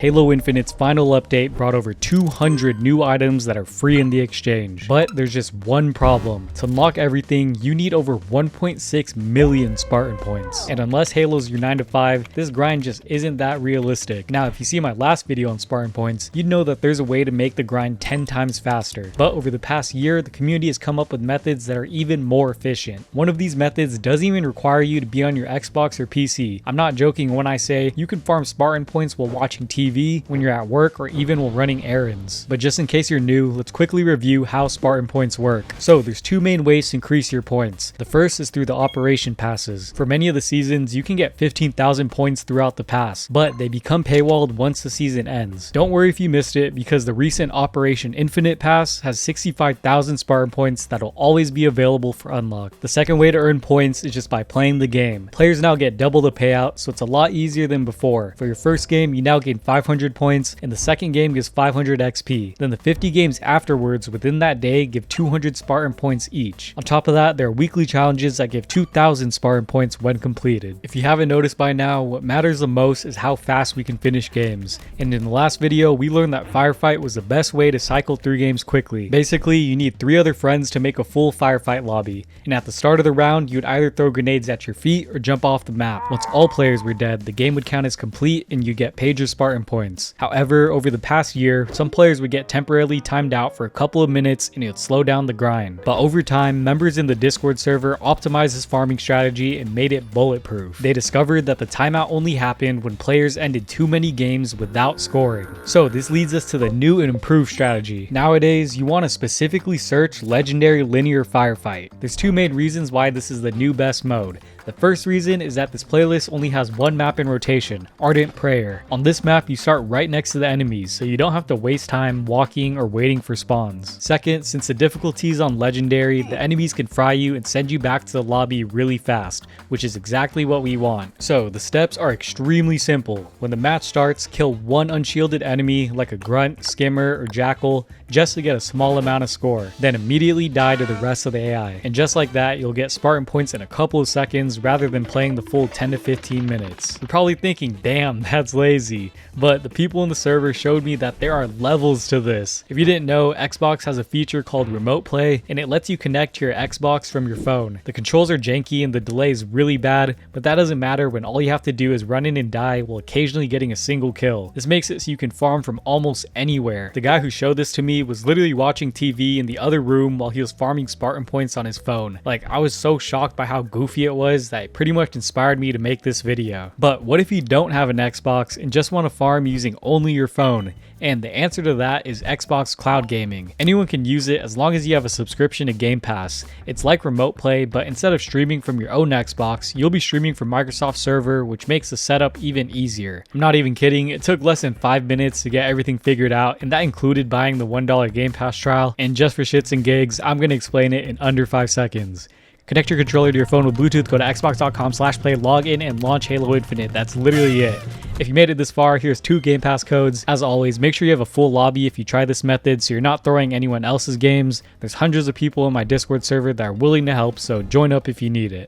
Halo Infinite's final update brought over 200 new items that are free in the exchange. But there's just one problem. To unlock everything, you need over 1.6 million Spartan points. And unless Halo's your 9 to 5, this grind just isn't that realistic. Now, if you see my last video on Spartan points, you'd know that there's a way to make the grind 10 times faster. But over the past year, the community has come up with methods that are even more efficient. One of these methods doesn't even require you to be on your Xbox or PC. I'm not joking when I say you can farm Spartan points while watching TV, when you're at work, or even while running errands. But just in case you're new, let's quickly review how Spartan points work. So there's two main ways to increase your points. The first is through the operation passes. For many of the seasons, you can get 15,000 points throughout the pass, but they become paywalled once the season ends. Don't worry if you missed it, because the recent Operation Infinite pass has 65,000 Spartan points that'll always be available for unlock. The second way to earn points is just by playing the game. Players now get double the payout, so it's a lot easier than before. For your first game, you now gain 500 points, and the second game gives 500 XP. Then the 50 games afterwards within that day give 200 Spartan points each. On top of that, there are weekly challenges that give 2,000 Spartan points when completed. If you haven't noticed by now, what matters the most is how fast we can finish games. And in the last video, we learned that Firefight was the best way to cycle through games quickly. Basically, you need 3 other friends to make a full Firefight lobby. And at the start of the round, you would either throw grenades at your feet or jump off the map. Once all players were dead, the game would count as complete and you get paid your Spartan points. However, over the past year, some players would get temporarily timed out for a couple of minutes and it would slow down the grind. But over time, members in the Discord server optimized this farming strategy and made it bulletproof. They discovered that the timeout only happened when players ended too many games without scoring. So this leads us to the new and improved strategy. Nowadays, you want to specifically search Legendary Linear Firefight. There's two main reasons why this is the new best mode. The first reason is that this playlist only has one map in rotation, Ardent Prayer. On this map, you start right next to the enemies, so you don't have to waste time walking or waiting for spawns. Second, since the difficulty is on Legendary, the enemies can fry you and send you back to the lobby really fast, which is exactly what we want. So the steps are extremely simple. When the match starts, kill one unshielded enemy like a grunt, skimmer, or jackal just to get a small amount of score. Then immediately die to the rest of the AI. And just like that, you'll get Spartan points in a couple of seconds rather than playing the full 10 to 15 minutes. You're probably thinking, damn, that's lazy. But the people in the server showed me that there are levels to this. If you didn't know, Xbox has a feature called Remote Play, and it lets you connect to your Xbox from your phone. The controls are janky and the delay is really bad, but that doesn't matter when all you have to do is run in and die while occasionally getting a single kill. This makes it so you can farm from almost anywhere. The guy who showed this to me was literally watching TV in the other room while he was farming Spartan points on his phone. Like, I was so shocked by how goofy it was that it pretty much inspired me to make this video. But what if you don't have an Xbox and just want to farm using only your phone? And the answer to that is Xbox Cloud Gaming. Anyone can use it as long as you have a subscription to Game Pass. It's like Remote Play, but instead of streaming from your own Xbox, you'll be streaming from Microsoft server, which makes the setup even easier. I'm not even kidding, it took less than 5 minutes to get everything figured out, and that included buying the $1 Game Pass trial. And just for shits and gigs, I'm going to explain it in under 5 seconds. Connect your controller to your phone with Bluetooth, go to xbox.com/play, log in, and launch Halo Infinite. That's literally it. If you made it this far, here's 2 Game Pass codes. As always, make sure you have a full lobby if you try this method so you're not throwing anyone else's games. There's hundreds of people in my Discord server that are willing to help, so join up if you need it.